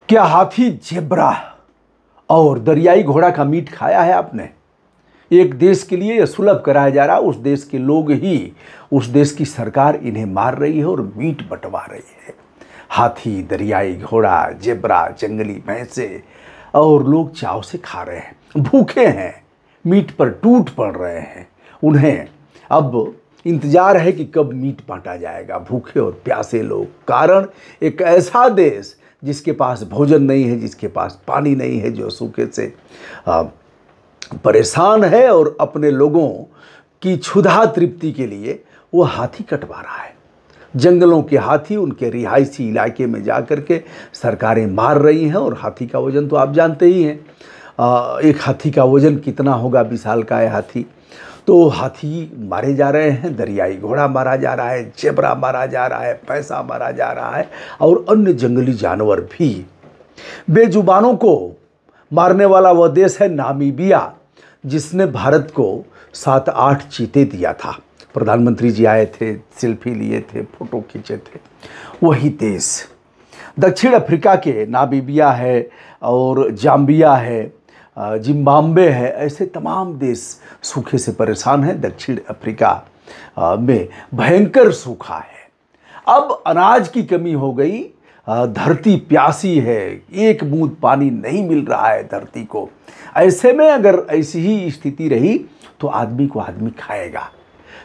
क्या हाथी, जेब्रा और दरियाई घोड़ा का मीट खाया है आपने? एक देश के लिए यह सुलभ कराया जा रहा है, उस देश के लोग ही, उस देश की सरकार इन्हें मार रही है और मीट बंटवा रही है। हाथी, दरियाई घोड़ा, जेब्रा, जंगली भैंसे, और लोग चाव से खा रहे हैं, भूखे हैं, मीट पर टूट पड़ रहे हैं। उन्हें अब इंतजार है कि कब मीट बांटा जाएगा। भूखे और प्यासे लोग, कारण एक ऐसा देश जिसके पास भोजन नहीं है, जिसके पास पानी नहीं है, जो सूखे से परेशान है और अपने लोगों की क्षुधा तृप्ति के लिए वो हाथी कटवा रहा है। जंगलों के हाथी उनके रिहायशी इलाके में जा कर के सरकारें मार रही हैं। और हाथी का वजन तो आप जानते ही हैं, एक हाथी का वजन कितना होगा, विशाल का है हाथी। तो हाथी मारे जा रहे हैं, दरियाई घोड़ा मारा जा रहा है, जेब्रा मारा जा रहा है, भैंसा मारा जा रहा है और अन्य जंगली जानवर भी। बेजुबानों को मारने वाला वह देश है नामीबिया, जिसने भारत को 7-8 चीते दिया था। प्रधानमंत्री जी आए थे, सेल्फी लिए थे, फोटो खींचे थे। वही देश दक्षिण अफ्रीका के नामीबिया है और जाम्बिया है, जिम्बाब्वे है, ऐसे तमाम देश सूखे से परेशान हैं। दक्षिण अफ्रीका में भयंकर सूखा है। अब अनाज की कमी हो गई, धरती प्यासी है, एक बूंद पानी नहीं मिल रहा है धरती को। ऐसे में अगर ऐसी ही स्थिति रही तो आदमी को आदमी खाएगा।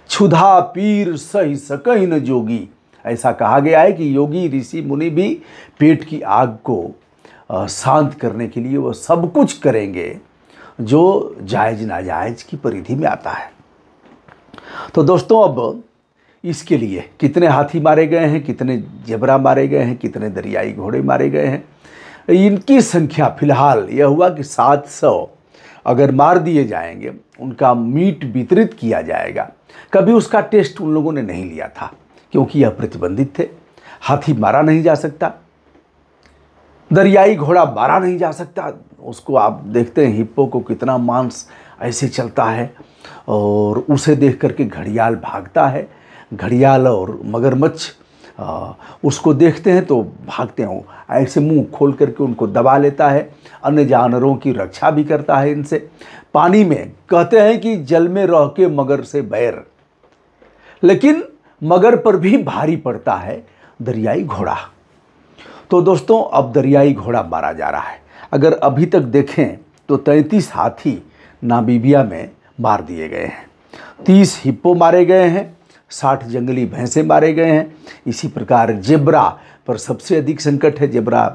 क्षुधा पीर सही सकहि न जोगी, ऐसा कहा गया है कि योगी ऋषि मुनि भी पेट की आग को शांत करने के लिए वो सब कुछ करेंगे जो जायज़ नाजायज़ की परिधि में आता है। तो दोस्तों, अब इसके लिए कितने हाथी मारे गए हैं, कितने जेब्रा मारे गए हैं, कितने दरियाई घोड़े मारे गए हैं, इनकी संख्या फिलहाल यह हुआ कि 700 अगर मार दिए जाएंगे, उनका मीट वितरित किया जाएगा। कभी उसका टेस्ट उन लोगों ने नहीं लिया था क्योंकि यह प्रतिबंधित थे। हाथी मारा नहीं जा सकता, दरियाई घोड़ा मारा नहीं जा सकता। उसको आप देखते हैं, हिप्पो को कितना मांस ऐसे चलता है और उसे देख करके घड़ियाल भागता है। घड़ियाल और मगरमच्छ उसको देखते हैं तो भागते हैं, ऐसे मुंह खोल करके उनको दबा लेता है। अन्य जानवरों की रक्षा भी करता है इनसे। पानी में कहते हैं कि जल में रह के मगर से बैर, लेकिन मगर पर भी भारी पड़ता है दरियाई घोड़ा। तो दोस्तों, अब दरियाई घोड़ा मारा जा रहा है। अगर अभी तक देखें तो 33 हाथी नामीबिया में मार दिए गए हैं, 30 हिप्पो मारे गए हैं, 60 जंगली भैंसे मारे गए हैं। इसी प्रकार जेब्रा पर सबसे अधिक संकट है। जेब्रा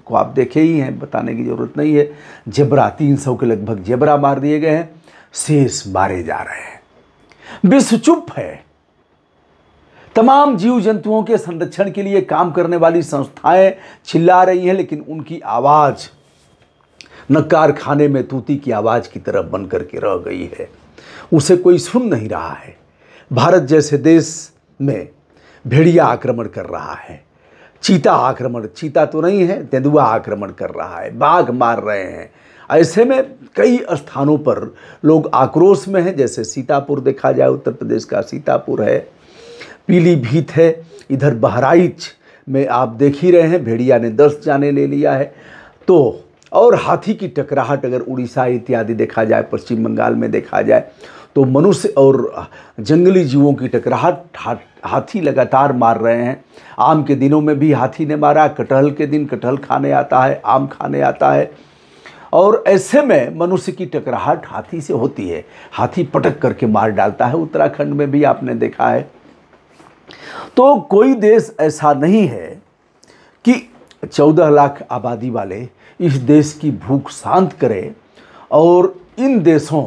को आप देखे ही हैं, बताने की ज़रूरत नहीं है। जेब्रा 300 के लगभग जेब्रा मार दिए गए हैं, शेष मारे जा रहे हैं। विश्व चुप है। तमाम जीव जंतुओं के संरक्षण के लिए काम करने वाली संस्थाएं चिल्ला रही हैं, लेकिन उनकी आवाज़ न कारखाने में तूती की आवाज़ की तरह बन करके रह गई है। उसे कोई सुन नहीं रहा है। भारत जैसे देश में भेड़िया आक्रमण कर रहा है, चीता आक्रमण, चीता तो नहीं है, तेंदुआ आक्रमण कर रहा है, बाघ मार रहे हैं। ऐसे में कई स्थानों पर लोग आक्रोश में हैं। जैसे सीतापुर देखा जाए, उत्तर प्रदेश का सीतापुर है, पीलीभीत है, इधर बहराइच में आप देख ही रहे हैं, भेड़िया ने 10 जाने ले लिया है। तो और हाथी की टकराहट अगर उड़ीसा इत्यादि देखा जाए, पश्चिम बंगाल में देखा जाए, तो मनुष्य और जंगली जीवों की टकराहट हाथी लगातार मार रहे हैं। आम के दिनों में भी हाथी ने मारा, कटहल के दिन कटहल खाने आता है, आम खाने आता है। और ऐसे में मनुष्य की टकराहट हाथी से होती है, हाथी पटक करके मार डालता है। उत्तराखंड में भी आपने देखा है। तो कोई देश ऐसा नहीं है कि 14 लाख आबादी वाले इस देश की भूख शांत करे और इन देशों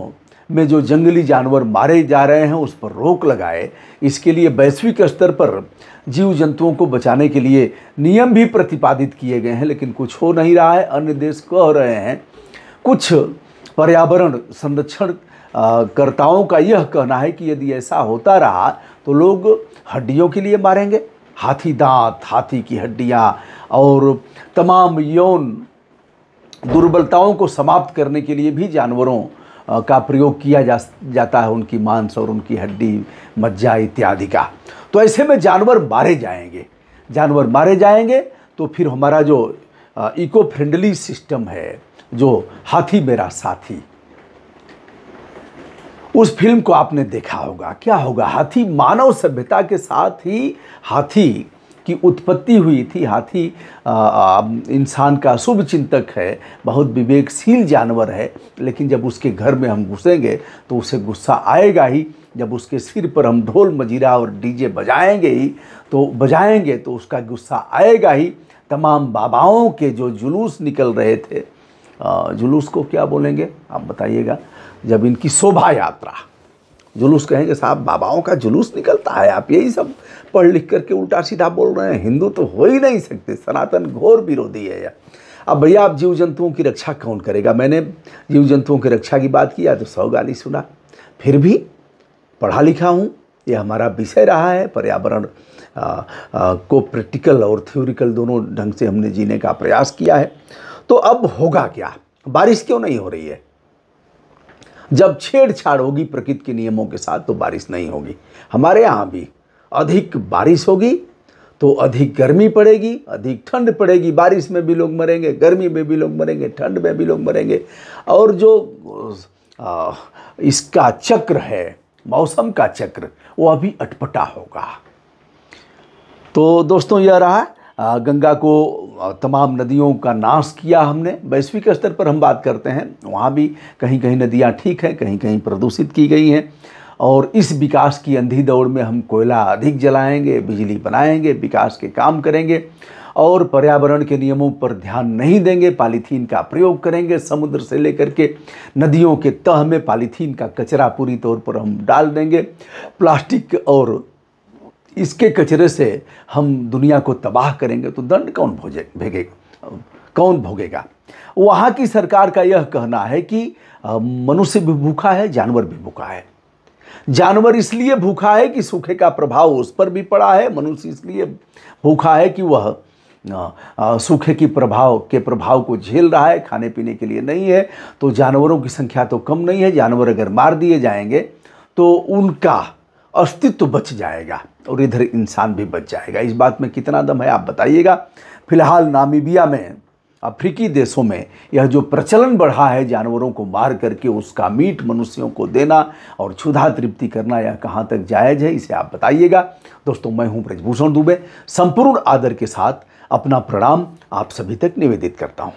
में जो जंगली जानवर मारे जा रहे हैं उस पर रोक लगाए। इसके लिए वैश्विक स्तर पर जीव जंतुओं को बचाने के लिए नियम भी प्रतिपादित किए गए हैं, लेकिन कुछ हो नहीं रहा है। अन्य देश कह रहे हैं, कुछ पर्यावरण संरक्षण कर्ताओं का यह कहना है कि यदि ऐसा होता रहा तो लोग हड्डियों के लिए मारेंगे। हाथी दांत, हाथी की हड्डियां और तमाम यौन दुर्बलताओं को समाप्त करने के लिए भी जानवरों का प्रयोग किया जाता है, उनकी मांस और उनकी हड्डी, मज्जा इत्यादि का। तो ऐसे में जानवर मारे जाएंगे तो फिर हमारा जो इको फ्रेंडली सिस्टम है, जो हाथी मेरा साथी, उस फिल्म को आपने देखा होगा। क्या होगा, हाथी मानव सभ्यता के साथ ही हाथी की उत्पत्ति हुई थी। हाथी इंसान का शुभ चिंतक है, बहुत विवेकशील जानवर है, लेकिन जब उसके घर में हम घुसेंगे तो उसे गुस्सा आएगा ही। जब उसके सिर पर हम ढोल मजीरा और डीजे बजाएंगे तो उसका गुस्सा आएगा ही। तमाम बाबाओं के जो जुलूस निकल रहे थे, जुलूस को क्या बोलेंगे आप बताइएगा, जब इनकी शोभा यात्रा, जुलूस कहेंगे साहब, बाबाओं का जुलूस निकलता है, आप यही सब पढ़ लिख करके उल्टा सीधा बोल रहे हैं, हिंदू तो हो ही नहीं सकते, सनातन घोर विरोधी है यार। अब भैया, आप जीव जंतुओं की रक्षा कौन करेगा? मैंने जीव जंतुओं की रक्षा की बात किया तो 100 गाली सुना। फिर भी पढ़ा लिखा हूँ, यह हमारा विषय रहा है। पर्यावरण को प्रैक्टिकल और थ्योरिकल दोनों ढंग से हमने जीने का प्रयास किया है। तो अब होगा क्या? बारिश क्यों नहीं हो रही है? जब छेड़छाड़ होगी प्रकृति के नियमों के साथ तो बारिश नहीं होगी। हमारे यहाँ भी अधिक बारिश होगी तो अधिक गर्मी पड़ेगी, अधिक ठंड पड़ेगी। बारिश में भी लोग मरेंगे, गर्मी में भी लोग मरेंगे, ठंड में भी लोग मरेंगे। और जो इसका चक्र है, मौसम का चक्र, वो अभी अटपटा होगा। तो दोस्तों, यह रहा, गंगा को, तमाम नदियों का नाश किया हमने। वैश्विक स्तर पर हम बात करते हैं, वहाँ भी कहीं कहीं नदियाँ ठीक हैं, कहीं कहीं प्रदूषित की गई हैं। और इस विकास की अंधी दौड़ में हम कोयला अधिक जलाएंगे, बिजली बनाएंगे, विकास के काम करेंगे और पर्यावरण के नियमों पर ध्यान नहीं देंगे। पॉलीथीन का प्रयोग करेंगे, समुद्र से लेकर के नदियों के तह में पॉलीथीन का कचरा पूरी तौर पर हम डाल देंगे। प्लास्टिक और इसके कचरे से हम दुनिया को तबाह करेंगे तो दंड कौन भोगेगा? वहाँ की सरकार का यह कहना है कि मनुष्य भी भूखा है, जानवर भी भूखा है। जानवर इसलिए भूखा है कि सूखे का प्रभाव उस पर भी पड़ा है, मनुष्य इसलिए भूखा है कि वह सूखे के प्रभाव को झेल रहा है, खाने पीने के लिए नहीं है। तो जानवरों की संख्या तो कम नहीं है, जानवर अगर मार दिए जाएंगे तो उनका अस्तित्व बच जाएगा और इधर इंसान भी बच जाएगा। इस बात में कितना दम है आप बताइएगा। फिलहाल नामीबिया में, अफ्रीकी देशों में यह जो प्रचलन बढ़ा है जानवरों को मार करके उसका मीट मनुष्यों को देना और क्षुधा तृप्ति करना, यह कहाँ तक जायज़ है, इसे आप बताइएगा। दोस्तों, मैं हूं ब्रजभूषण दुबे, संपूर्ण आदर के साथ अपना प्रणाम आप सभी तक निवेदित करता हूं।